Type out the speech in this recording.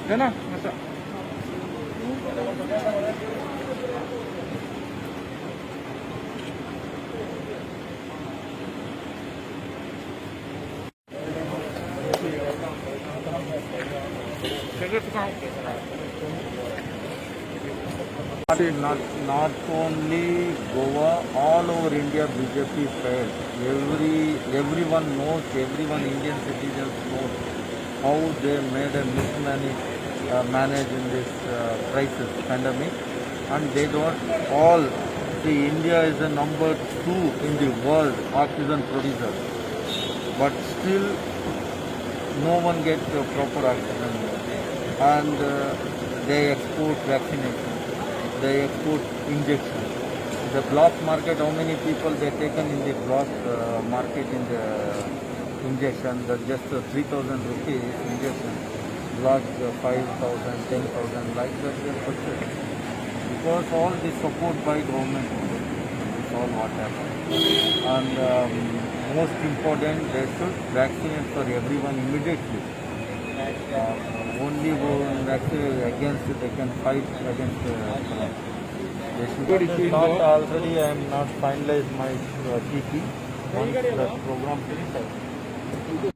है ना ऐसा। Not only Goa, all over India BJP failed. Everyone knows, everyone Indian citizens know how they made a manage in this crisis, pandemic, and they don't all see India is the number 2 in the world oxygen producer, but still no one gets proper oxygen, and they export vaccination, they export injection. The black market, how many people they taken in the black market in the injection, the just 3,000 rupees injection, black 5,000, 10,000, like that they purchase. Because all the support by government, it's all what happened. And most important, they should vaccinate for everyone immediately. Only one vaccine against they can fight against they should not already. I am not finalized my TP. Once the program finishes.